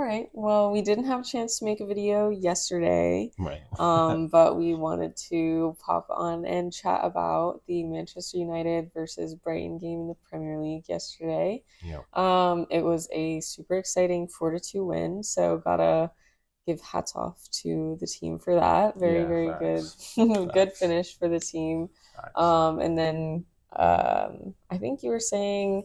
right. Well, we didn't have a chance to make a video yesterday, Right. but we wanted to pop on and chat about the Manchester United versus Brighton game in the Premier League yesterday. Yeah. It was a super exciting 4-2 win, so gotta give hats off to the team for that. Very, Yeah. very good, Facts. good Facts. finish for the team. Facts. And then I think you were saying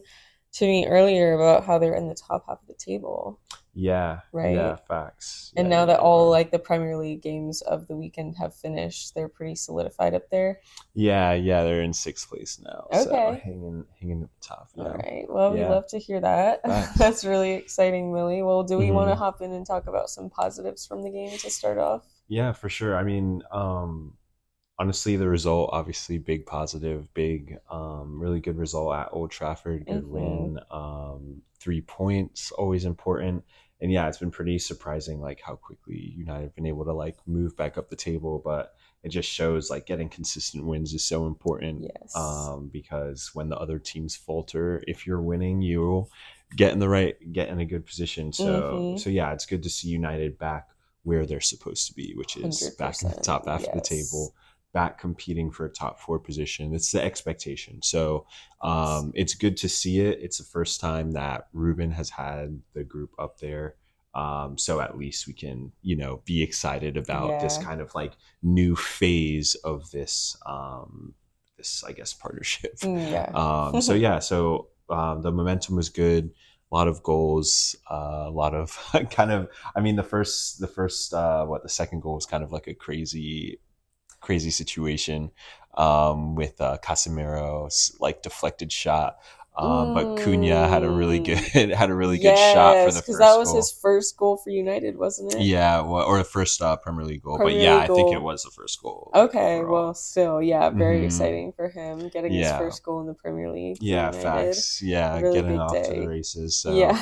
to me earlier about how they're in the top half of the table, Yeah. Yeah. right? Facts. And Yeah. now that United all are. like the Premier League games of the weekend have finished, they're pretty solidified up there. Yeah. Yeah. They're in sixth place now, so Okay. hanging at the top. All Yeah. right. Well, we Yeah. love to hear that. Facts. That's really exciting, Millie. Well, do we want to hmm hop in and talk about some positives from the game to start off? Yeah, for sure. I mean, honestly, the result obviously big positive, big, really good result at Old Trafford. Good Mm-hmm. win. 3 points always important. And yeah, it's been pretty surprising like how quickly United have been able to like move back up the table, but it just shows like getting consistent wins is so important. Yes. Because when the other teams falter, if you're winning, you'll get in a good position. So Mm-hmm. yeah, it's good to see United back where they're supposed to be, which is back in the 100%. top half of the Yes. table, back competing for a top four position. It's the expectation. So Yes. it's good to see it. It's the first time that Ruben has had the group up there. So at least we can, be excited about this Yeah. kind of like new phase of this, I guess, partnership. Yeah. So yeah, so the momentum was good. A lot of goals, a lot of kind of. I mean, the second goal was kind of like a crazy situation with Casemiro's like deflected shot. But Cunha had a really good Mm. had a really good shot for Yes, the because that first was his goal. first goal for United, wasn't it? Yeah, well, or the first Premier League goal. But Premier yeah, League I think it goal. was the first goal, like Okay, well, overall. still, yeah, very hmm exciting for him getting his Yeah, first goal in the Premier League for yeah, United. facts. Yeah, Really getting big off to the day. races. So, Yeah.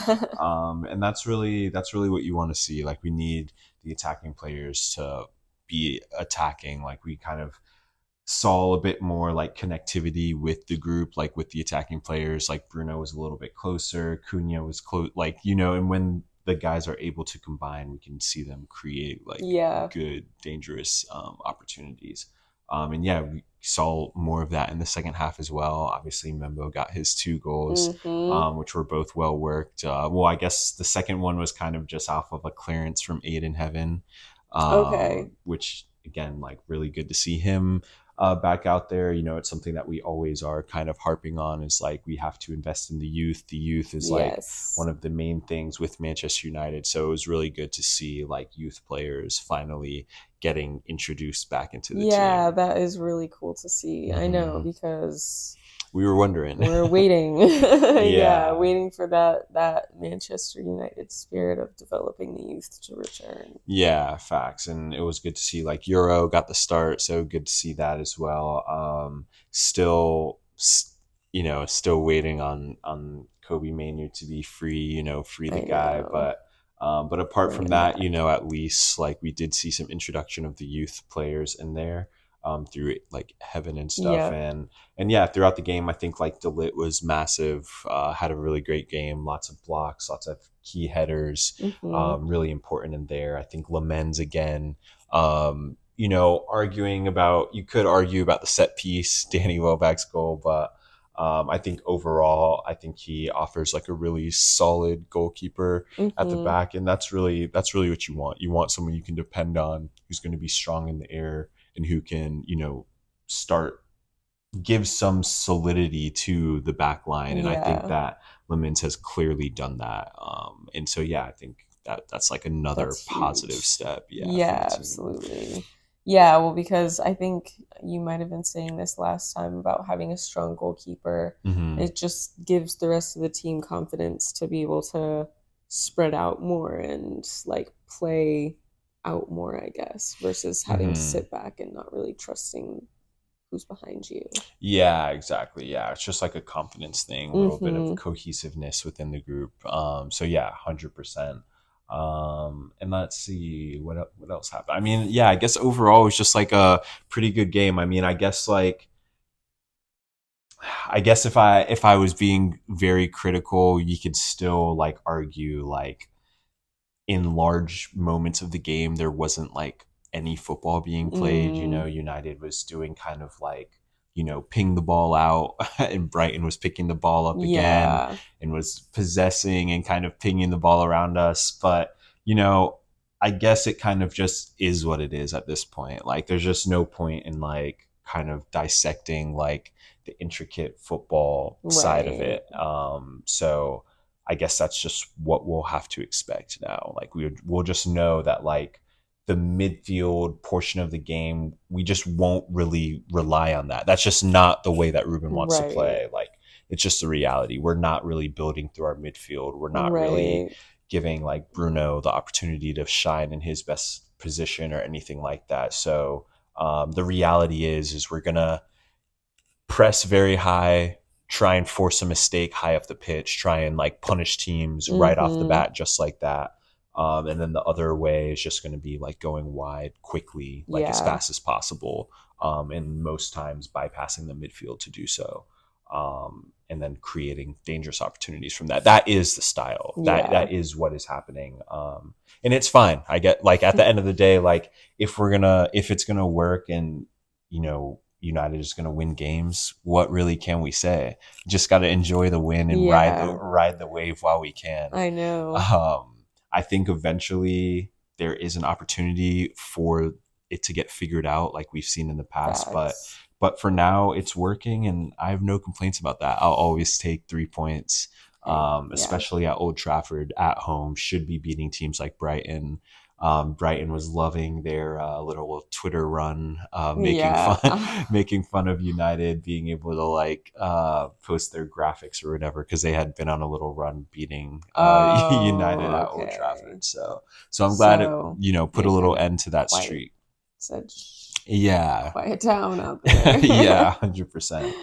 and that's really what you want to see. Like we need the attacking players to be attacking. Like we kind of saw a bit more like connectivity with the group, like with the attacking players. Like Bruno was a little bit closer, Cunha was close, like and when the guys are able to combine, we can see them create like Yeah. good, dangerous opportunities. And yeah, we saw more of that in the second half as well. Obviously, Membo got his 2 goals, Mm-hmm. which were both well worked. Well, I guess the second one was kind of just off of a clearance from Aiden Heaven, Okay. which again, like really good to see him back out there. It's something that we always are kind of harping on is like we have to invest in the youth. The youth is like Yes. one of the main things with Manchester United. So it was really good to see like youth players finally getting introduced back into the Yeah, team. that is really cool to see. I know hmm because We were wondering. we're waiting. Yeah, Yeah. waiting for that Manchester United spirit of developing the youth to return. Yeah, facts. And it was good to see like Euro got the start, so good to see that as well. Still, still waiting on Kobe Manu to be free. Free the I guy. know. But apart Bring from him that, back. at least like we did see some introduction of the youth players in there. Through like Heaven and stuff, Yep. and yeah, throughout the game, I think like Delit was massive. Had a really great game, lots of blocks, lots of key headers, Mm-hmm. really important in there. I think Lamens again. You could argue about the set piece, Danny Welbeck's goal, but I think overall, I think he offers like a really solid goalkeeper at the Mm-hmm. back, and that's really what you want. You want someone you can depend on, who's going to be strong in the air and who can, start give some solidity to the back line. And I think Yeah, that Lemons has clearly done that. And so, yeah, I think that's like another that's positive huge. step, yeah, for the Yeah, team. absolutely. Yeah, well, because I think you might have been saying this last time about having a strong goalkeeper. hmm It just gives the rest of the team confidence to be able to spread out more and like play out more, I guess, versus having to hmm sit back and not really trusting who's behind you. Yeah, exactly. Yeah, it's just like a confidence thing, a little bit of Mm-hmm. cohesiveness within the group. So yeah, 100%. And let's see what else happened. I mean, yeah, I guess overall it was just like a pretty good game. I mean, I guess if I was being very critical, you could still like argue like in large moments of the game there wasn't like any football being played. You know, Mm, United was doing kind of like, ping the ball out and Brighton was picking the ball up again yeah. and was possessing and kind of pinging the ball around us. But, you know, I guess it kind of just is what it is at this point. Like there's just no point in like kind of dissecting like the intricate football side of Right. it. So I guess that's just what we'll have to expect now. Like we'll just know that like the midfield portion of the game, we just won't really rely on that. That's just not the way that Ruben wants to Right. play. Like it's just the reality. We're not really building through our midfield. We're not really Right. giving like Bruno the opportunity to shine in his best position or anything like that. So the reality is we're gonna press very high, try and force a mistake high up the pitch, try and like punish teams right off the Mm-hmm. bat, just like that. And then the other way is just going to be like going wide quickly, like as Yeah. fast as possible, and most times bypassing the midfield to do so, and then creating dangerous opportunities from that. That is the style. Yeah. That is what is happening, and it's fine. I get like at the end of the day, like if it's gonna work and United is going to win games, what really can we say? Just got to enjoy the win and Yeah. ride the wave while we can. I know. I think eventually there is an opportunity for it to get figured out, like we've seen in the past. Facts. But for now, it's working, and I have no complaints about that. I'll always take 3 points, Hey, yeah. especially at Old Trafford at home. Should be beating teams like Brighton. Brighton was loving their little Twitter run, making Yeah. fun, making fun of United being able to like post their graphics or whatever because they had been on a little run beating United Oh, at Old okay. Trafford. So I'm glad it So put they a little kind of end to that quiet streak. said, shh, Yeah, quiet down out there. yeah, 100%.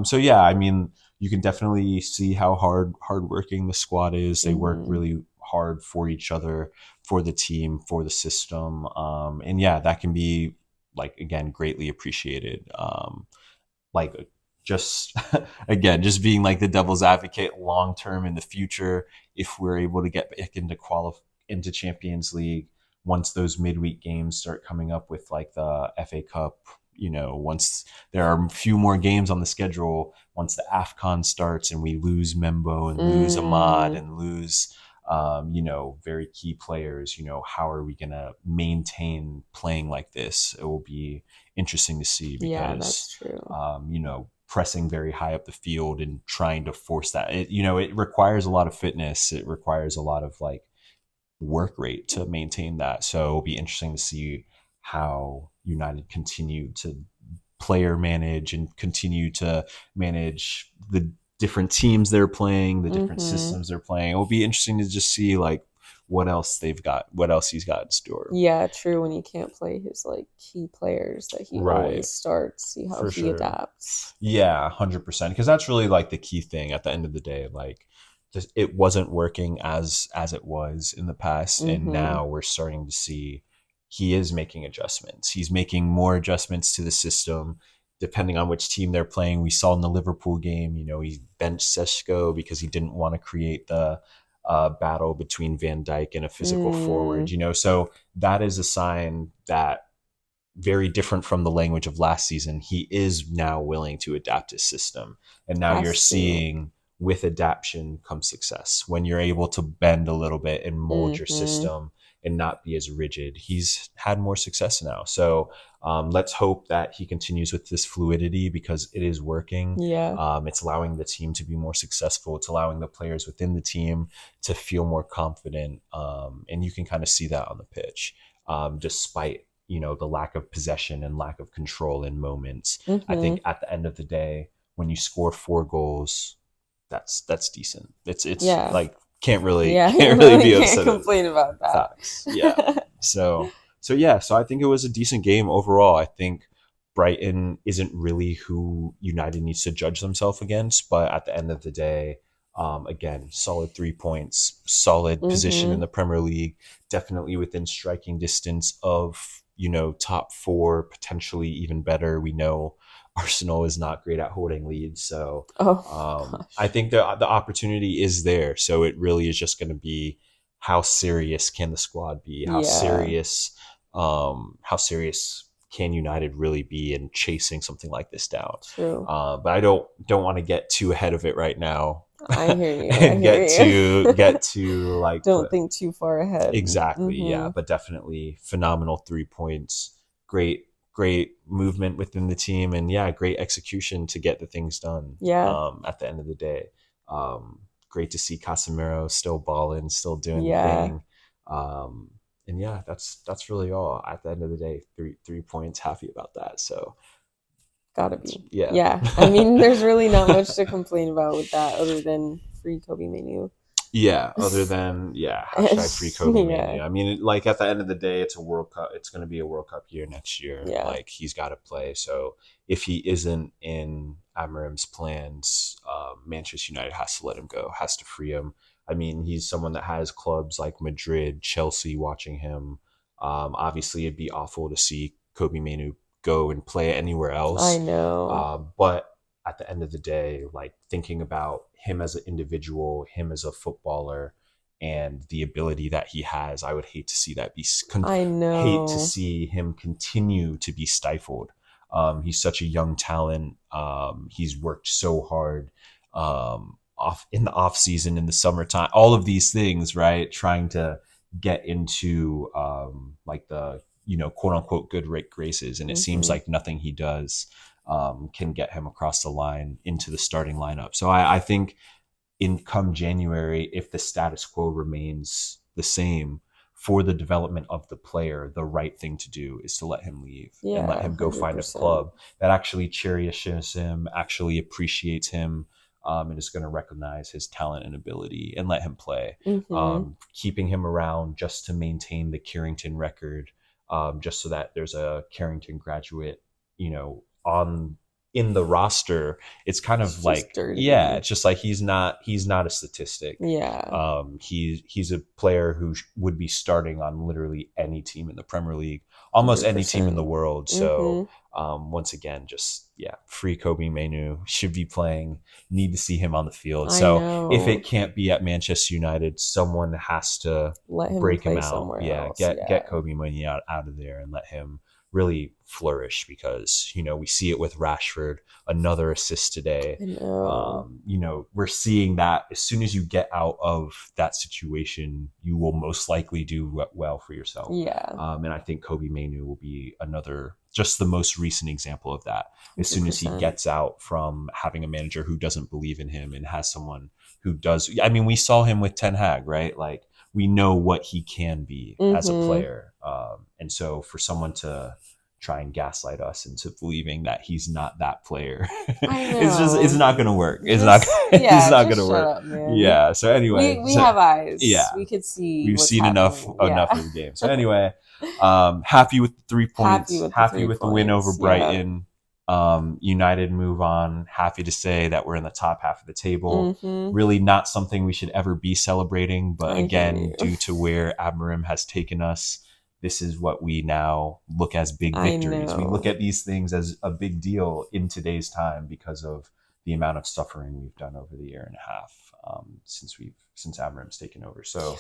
So yeah, I mean, you can definitely see how hardworking the squad is. They work Hmm. really hard for each other, for the team, for the system, and yeah, that can be like again greatly appreciated. Like just again, just being like the devil's advocate long term in the future, if we're able to get back into Champions League once those midweek games start coming up with like the FA Cup, once there are a few more games on the schedule, once the AFCON starts and we lose Membo and lose Ahmad Mm, and lose very key players, how are we going to maintain playing like this? It will be interesting to see yeah, because that's true. pressing very high up the field and trying to force that. It requires a lot of fitness. It requires a lot of like work rate to maintain that. So it'll be interesting to see how United continue to player manage and continue to manage the different teams they're playing, the different Hmm. systems they're playing. It'll be interesting to just see like what else he's got in store. Yeah, true. When he can't play his like key players that he Right, always starts, see how for he sure. adapts. Yeah, 100%. Because that's really like the key thing at the end of the day. Like, just it wasn't working as it was in the past, and Hmm. now we're starting to see he is making adjustments. He's making more adjustments to the system depending on which team they're playing. We saw in the Liverpool game, he benched Sesko because he didn't want to create the battle between Van Dijk and a physical forward. Mm, So that is a sign that very different from the language of last season, he is now willing to adapt his system. And now you're has to. seeing with adaptation comes success. When you're able to bend a little bit and mold your Hmm. system and not be as rigid, he's had more success now. So let's hope that he continues with this fluidity because it is working. Yeah. It's allowing the team to be more successful. It's allowing the players within the team to feel more confident. And you can kind of see that on the pitch, despite the lack of possession and lack of control in moments. I Hmm. think at the end of the day, when you score 4 goals, that's decent. It's Yeah. like can't really Yeah, you can't really really be can't upset at complain about facts. Yeah. that. So yeah, so I think it was a decent game overall. I think Brighton isn't really who United needs to judge themselves against, but at the end of the day, again, solid 3 points, solid position in Hmm. the Premier League, definitely within striking distance of top four, potentially even better. We know Arsenal is not great at holding leads, Oh I gosh. think the opportunity is there. So it really is just going to be how serious can the squad be? Yeah, How serious can United really be in chasing something like this down? true. But I don't want to get too ahead of it right now, I hear you. I and hear you. get to like Don't think too far ahead. exactly, yeah. Mm-hmm. But definitely phenomenal 3 points. Great movement within the team, and yeah, great execution to get the things done. Yeah, At the end of the day, great to see Casemiro still balling, still doing the yeah, thing. Um, and yeah, that's really all. At the end of the day, 3 points. Happy about that. So gotta that's be. yeah. Yeah, I mean, there's really not much to complain about with that other than free Kobe menu. Yeah, other than yeah, hashtag free Kobe Yeah, mania. I mean, like at the end of the day, it's a World Cup. It's going to be a World Cup year next year. yeah, Like he's got to play. So if he isn't in Amarim's plans, Manchester United has to let him go. Has to free him. I mean, he's someone that has clubs like Madrid, Chelsea watching him. Obviously, it'd be awful to see Kobe Manu go and play anywhere I else. know. But at the end of the day, like thinking about him as an individual, him as a footballer, and the ability that he has, I would hate to see that I hate to know. see him continue to be stifled. He's such a young talent. He's worked so hard off in the off season, in the summertime, all of these things, right? Trying to get into like the quote unquote good graces, and it seems Hmm. like nothing he does can get him across the line into the starting lineup. So I think in come January, if the status quo remains the same for the development of the player, the right thing to do is to let him leave and let Yeah, him go find a 100%. club that actually cherishes him, actually appreciates him, and is going to recognize his talent and ability and let him play. Hmm. Keeping him around just to maintain the Carrington record, just so that there's a Carrington graduate, on in the roster. It's kind It's of just like, yeah, dirty. it's just like he's not a statistic. Yeah, He's a player who would be starting on literally any team in the Premier League, almost any team in the 100%. world. So Hmm. once again, just yeah, free Kobe Manu should be playing. Need to see him on the field. I So if it know. can't be at Manchester United, someone has to Let him break him play out. somewhere Yeah, else. get Yeah, Kobe Manu out of there and let him really flourish, because we see it with Rashford, another assist today. I know. We're seeing that as soon as you get out of that situation, you will most likely do well for yourself. Yeah, And I think Kobe Manu will be another, just the most recent example of that. As soon as he 100%. gets out from having a manager who doesn't believe in him and has someone who does. I mean, we saw him with Ten Hag, right? Like we know what he can be as a Hmm. player. And so for someone to try and gaslight us into believing that he's not that player, I it's know. not going to work. Just It's yeah, not going just to shut work. up, man. Yeah. So anyway, We have eyes. yeah, We could see we've what's seen enough happening. enough Yeah. of the game. So anyway, happy with the three Happy points. with the Happy three with the win over points. Yeah. Brighton. United move on. Happy to say that we're in the top half of the table. Hmm. Really not something we should ever be celebrating, but I hear again, you. due to where Admirim has taken us, this is what we now look as big I victories. We look know. at these things as a big deal in today's time because of the amount of suffering we've done over the year and a half, since Admirim's taken over. So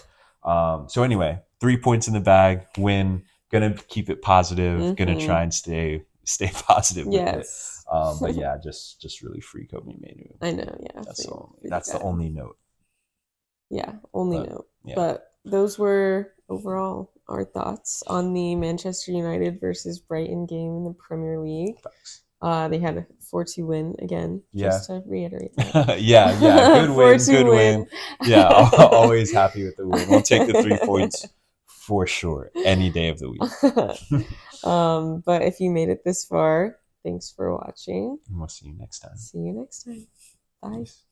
anyway, 3 points in the bag, win. Gonna keep it positive. Gonna Hmm. try and stay positive with it. Yes. But yeah, just really free Kobe Manu. I know. Yeah. That's the Free, only free the that's the guy. only note. Yeah. Only But note. yeah, But those were overall our thoughts on the Manchester United versus Brighton game in the Premier League. facts. They had a 4-2 win again, Yeah, just to reiterate that. yeah. Good win, 4-2 good win. win. Yeah, always happy with the win. We'll take the 3 points for sure any day of the week. But if you made it this far, thanks for watching. And we'll see you next time. See you next time. Bye. Peace.